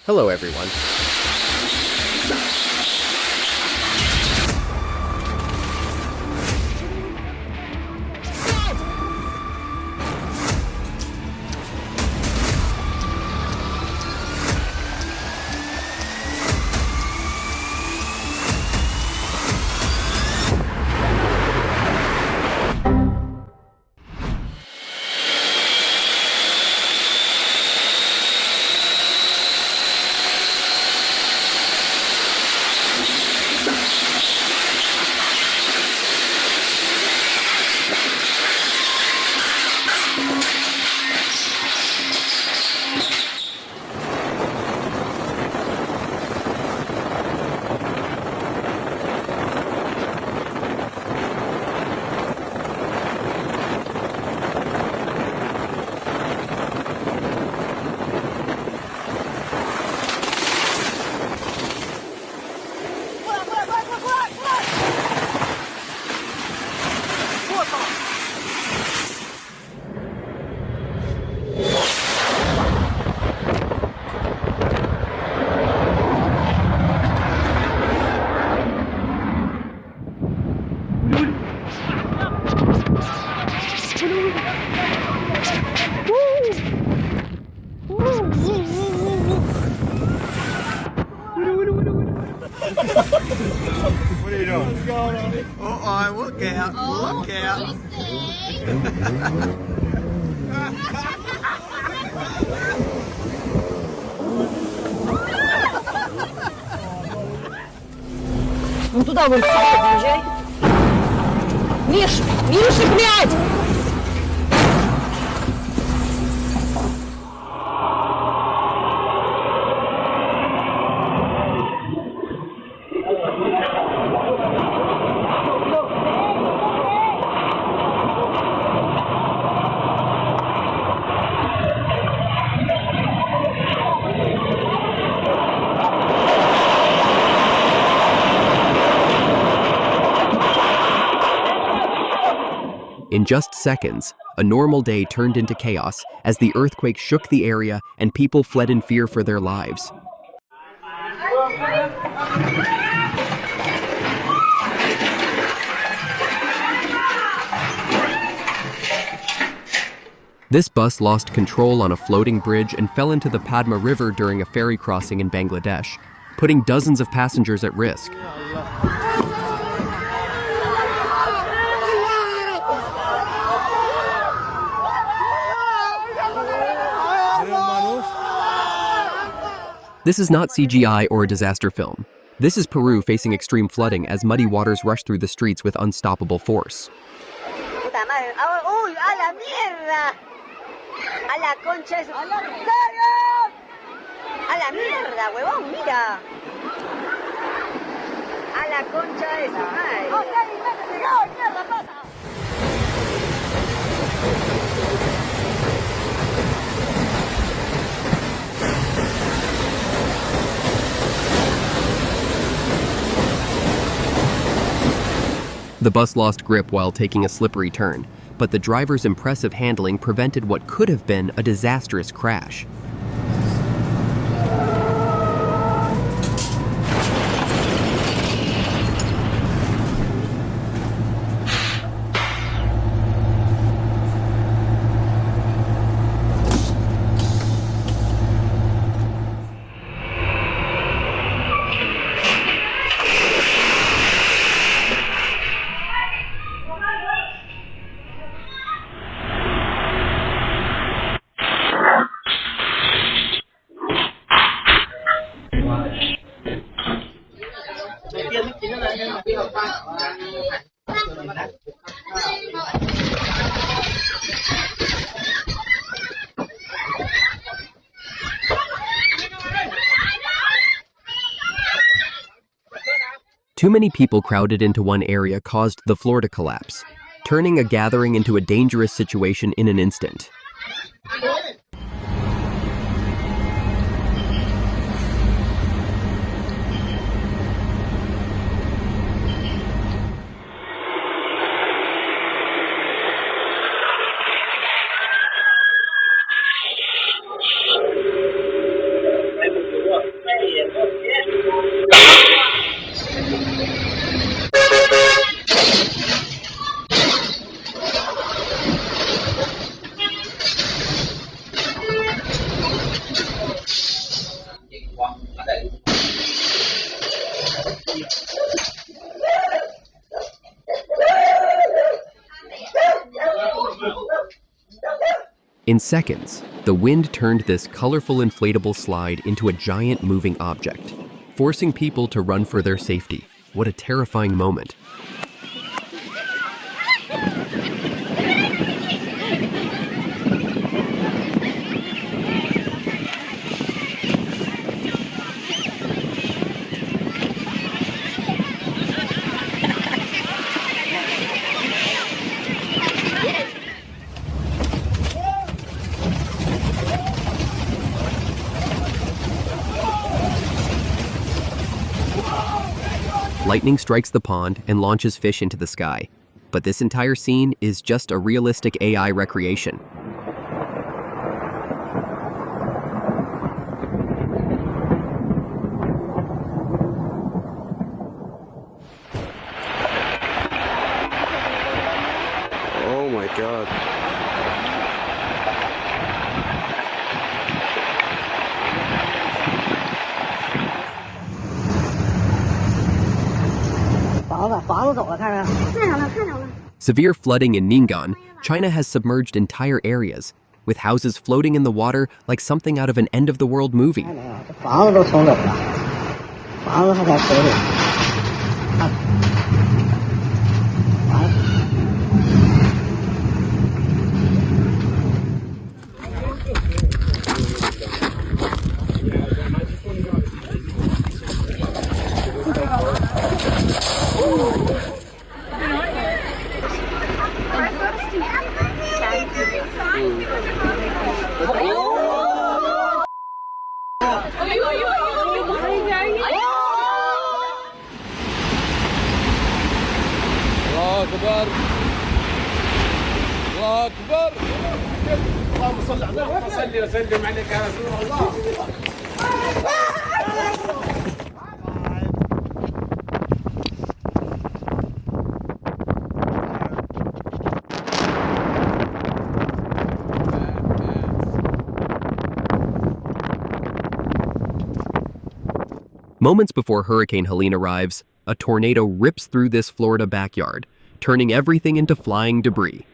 Hello, everyone. What are you doing? What's going on? Uh-oh, look out. Look out. Ну туда вон подъезжай. Миш, Миша, блядь! In just seconds, a normal day turned into chaos as the earthquake shook the area and people fled in fear for their lives. This bus lost control on a floating bridge and fell into the Padma River during a ferry crossing in Bangladesh, putting dozens of passengers at risk. This is not CGI or a disaster film. This is Peru facing extreme flooding as muddy waters rush through the streets with unstoppable force. Puta madre. ¡Uy! ¡A la mierda! ¡A la concha de su... ¡A la mierda, huevón! ¡Mira! ¡A la concha de su madre! ¡Oh, mierda, pasa! The bus lost grip while taking a slippery turn, but the driver's impressive handling prevented what could have been a disastrous crash. Too many people crowded into one area caused the floor to collapse, turning a gathering into a dangerous situation in an instant. In seconds, the wind turned this colorful inflatable slide into a giant moving object, forcing people to run for their safety. What a terrifying moment. Lightning strikes the pond and launches fish into the sky. But this entire scene is just a realistic AI recreation. Oh my God. Severe flooding in Ning'an, China has submerged entire areas, with houses floating in the water like something out of an end-of-the-world movie. الله أكبر الله أكبر اللهم صل على النبي صل وسلم عليك يا رسول الله. Moments before Hurricane Helene arrives, a tornado rips through this Florida backyard, turning everything into flying debris.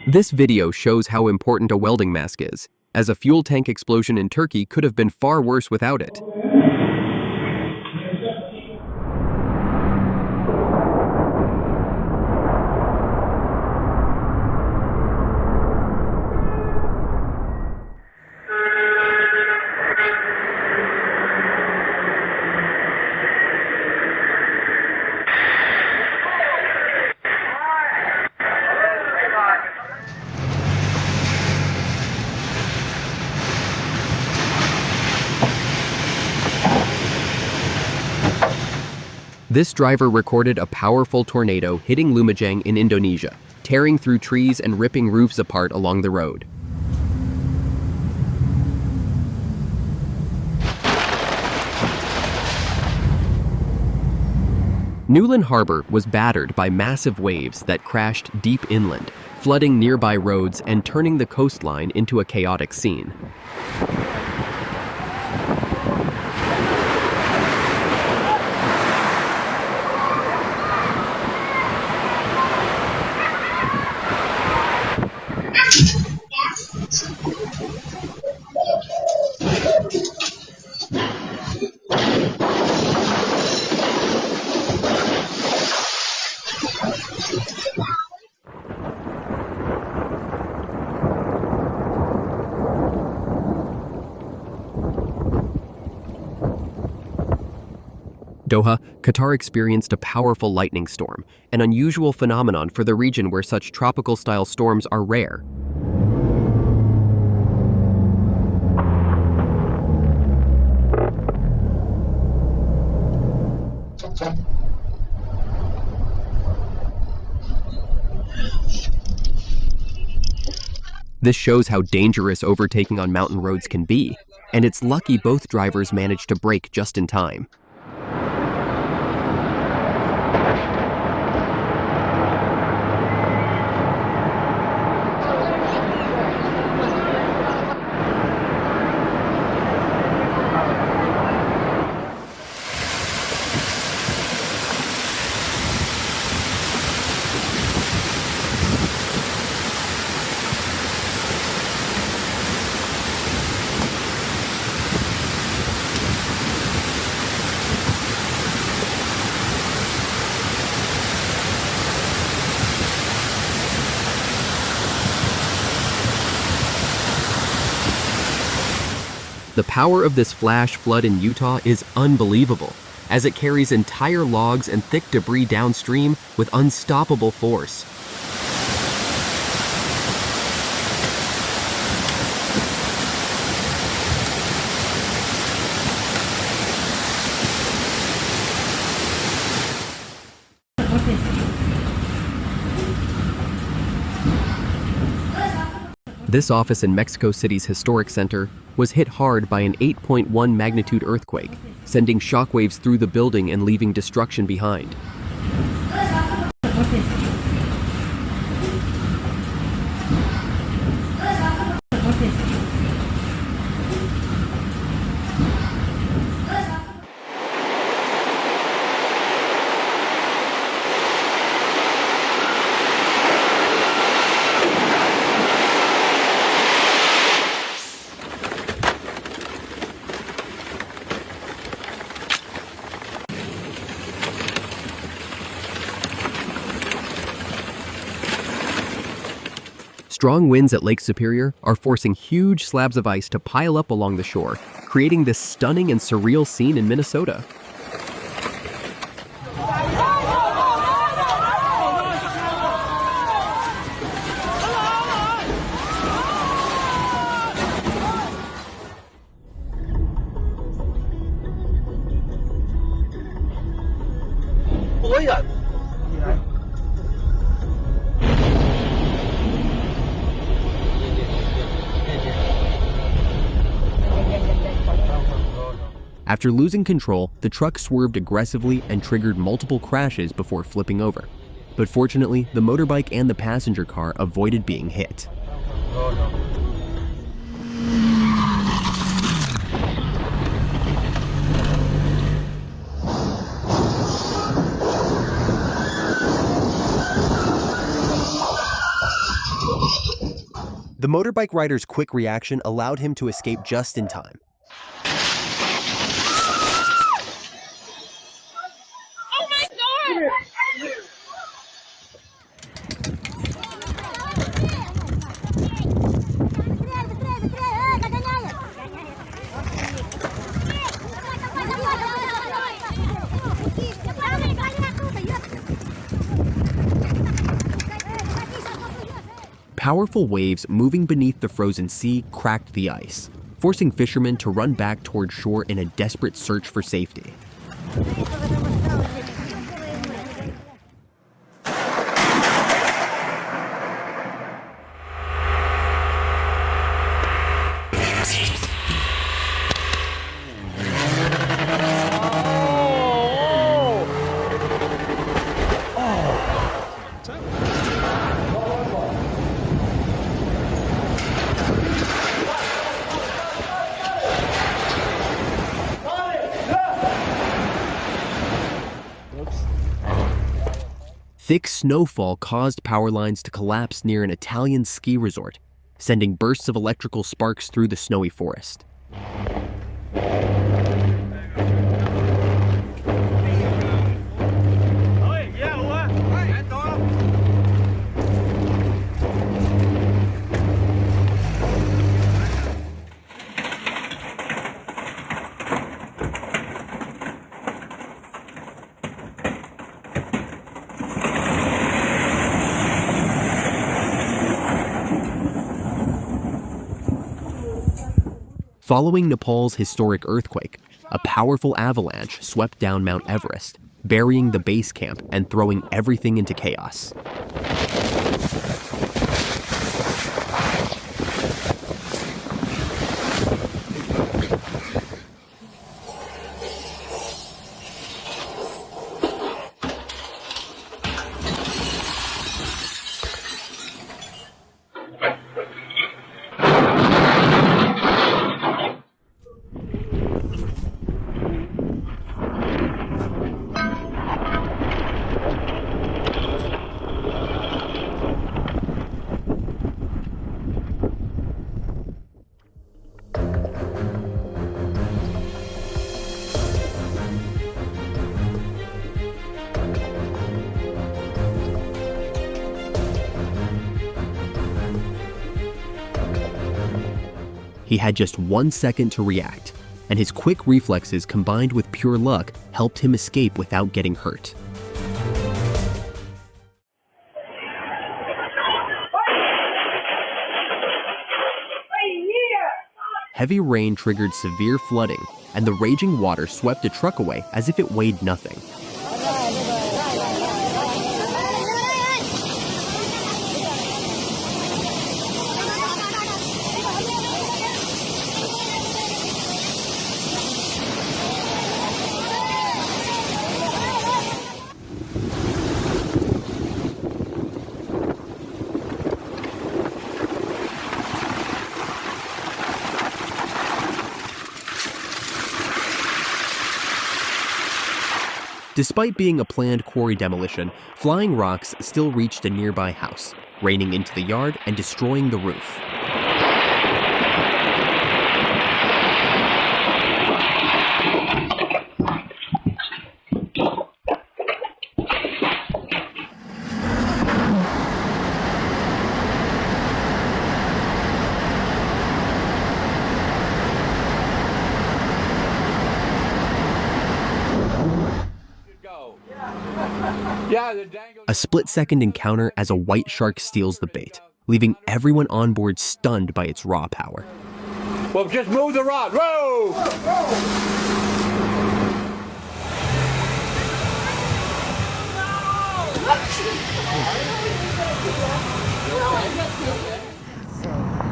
This video shows how important a welding mask is, as a fuel tank explosion in Turkey could have been far worse without it. This driver recorded a powerful tornado hitting Lumajang in Indonesia, tearing through trees and ripping roofs apart along the road. Newlyn Harbor was battered by massive waves that crashed deep inland, flooding nearby roads and turning the coastline into a chaotic scene. Qatar experienced a powerful lightning storm, an unusual phenomenon for the region where such tropical-style storms are rare. This shows how dangerous overtaking on mountain roads can be, and it's lucky both drivers managed to brake just in time. The power of this flash flood in Utah is unbelievable, as it carries entire logs and thick debris downstream with unstoppable force. This office in Mexico City's historic center was hit hard by an 8.1 magnitude earthquake, sending shockwaves through the building and leaving destruction behind. Strong winds at Lake Superior are forcing huge slabs of ice to pile up along the shore, creating this stunning and surreal scene in Minnesota. After losing control, the truck swerved aggressively and triggered multiple crashes before flipping over. But fortunately, the motorbike and the passenger car avoided being hit. The motorbike rider's quick reaction allowed him to escape just in time. Powerful waves moving beneath the frozen sea cracked the ice, forcing fishermen to run back toward shore in a desperate search for safety. Thick snowfall caused power lines to collapse near an Italian ski resort, sending bursts of electrical sparks through the snowy forest. Following Nepal's historic earthquake, a powerful avalanche swept down Mount Everest, burying the base camp and throwing everything into chaos. He had just 1 second to react, and his quick reflexes combined with pure luck helped him escape without getting hurt. Heavy rain triggered severe flooding, and the raging water swept a truck away as if it weighed nothing. Despite being a planned quarry demolition, flying rocks still reached a nearby house, raining into the yard and destroying the roof. A split-second encounter as a white shark steals the bait, leaving everyone on board stunned by its raw power. Well, just move the rod. Whoa!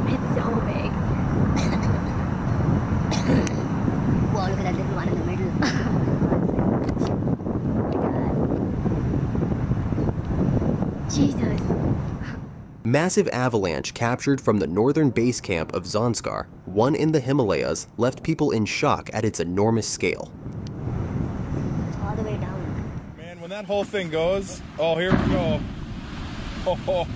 It's so big. Whoa, look at that little one in the middle. Jesus. Massive avalanche captured from the northern base camp of Zanskar, one in the Himalayas, left people in shock at its enormous scale. All the way down. Man, when that whole thing goes, oh, here we go. Oh.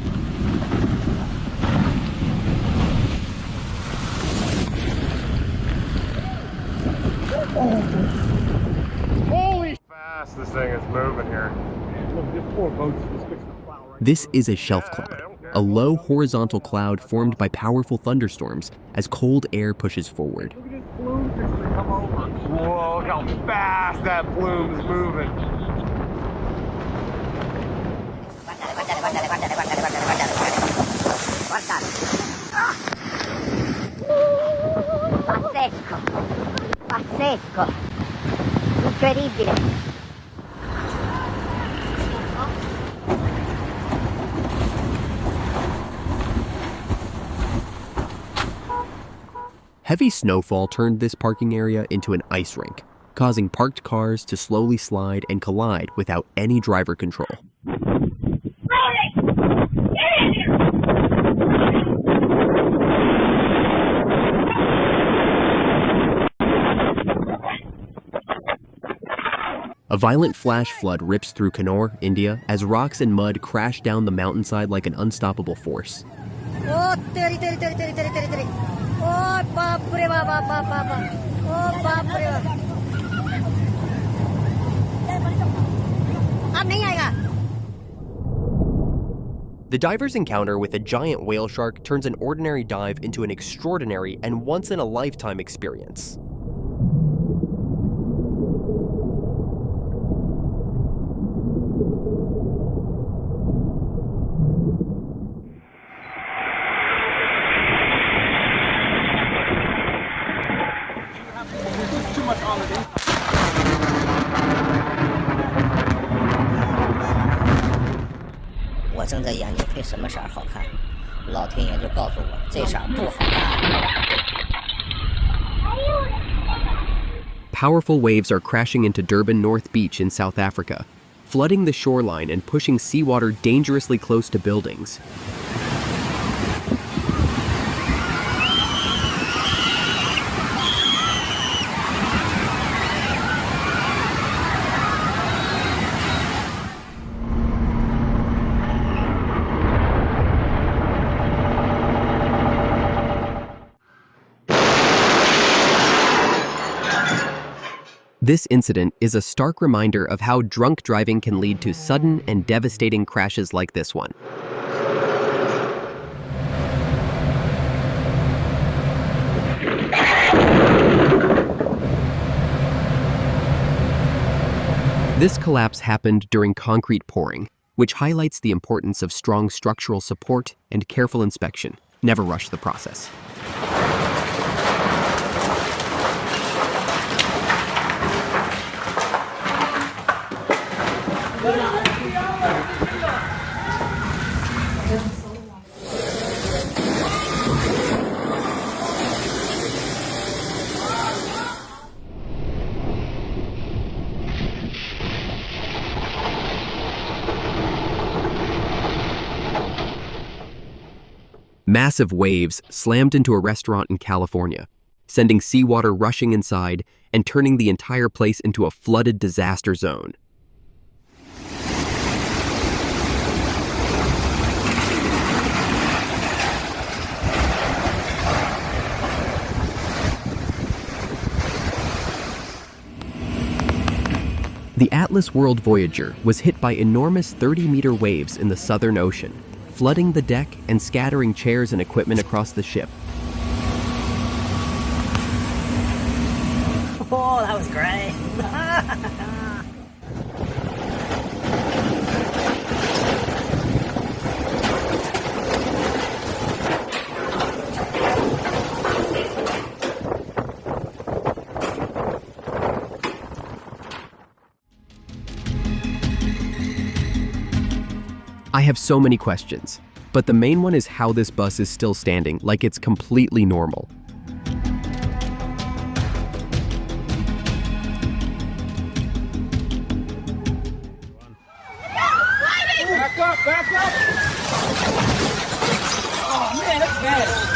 Holy fast this thing is moving here. Look, this poor boat's just fixing to plow right. This is a shelf cloud, a low horizontal cloud formed by powerful thunderstorms as cold air pushes forward. Look at this plume fixing to come over. Whoa, look how fast that plume is moving. Pazzesco. Pazzesco. Incredibile. Heavy snowfall turned this parking area into an ice rink, causing parked cars to slowly slide and collide without any driver control. A violent flash flood rips through Kannur, India, as rocks and mud crash down the mountainside like an unstoppable force. Oh, Oh, बापरे बाप. Oh, बापरे बाप. अब नहीं आएगा. The diver's encounter with a giant whale shark turns an ordinary dive into an extraordinary and once-in-a-lifetime experience. 什么色儿好看，老天爷就告诉我这色儿不好看。 Powerful waves are crashing into Durban North Beach in South Africa, flooding the shoreline and pushing seawater dangerously close to buildings. This incident is a stark reminder of how drunk driving can lead to sudden and devastating crashes like this one. This collapse happened during concrete pouring, which highlights the importance of strong structural support and careful inspection. Never rush the process. Massive waves slammed into a restaurant in California, sending seawater rushing inside and turning the entire place into a flooded disaster zone. The Atlas World Voyager was hit by enormous 30-meter waves in the Southern Ocean, flooding the deck and scattering chairs and equipment across the ship. Oh, that was great. I have so many questions, but the main one is how this bus is still standing like it's completely normal. Back up, back up! Oh man, that's bad.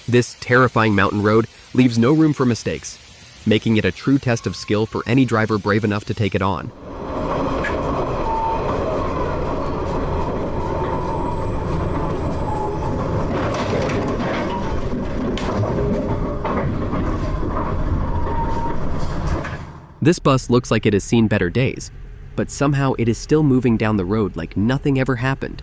This terrifying mountain road leaves no room for mistakes, making it a true test of skill for any driver brave enough to take it on. This bus looks like it has seen better days, but somehow it is still moving down the road like nothing ever happened.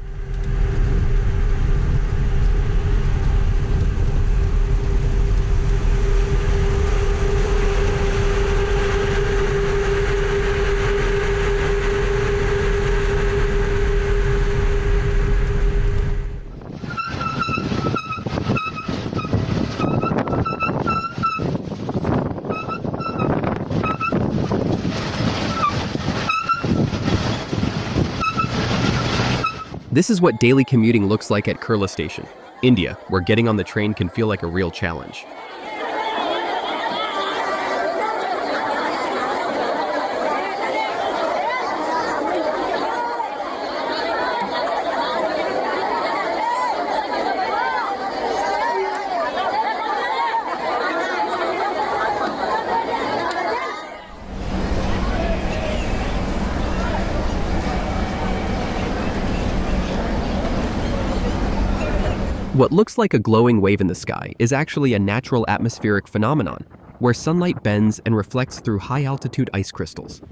This is what daily commuting looks like at Kurla Station, India, where getting on the train can feel like a real challenge. What looks like a glowing wave in the sky is actually a natural atmospheric phenomenon, where sunlight bends and reflects through high-altitude ice crystals.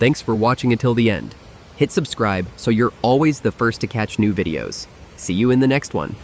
Thanks for watching until the end. Hit subscribe so you're always the first to catch new videos. See you in the next one.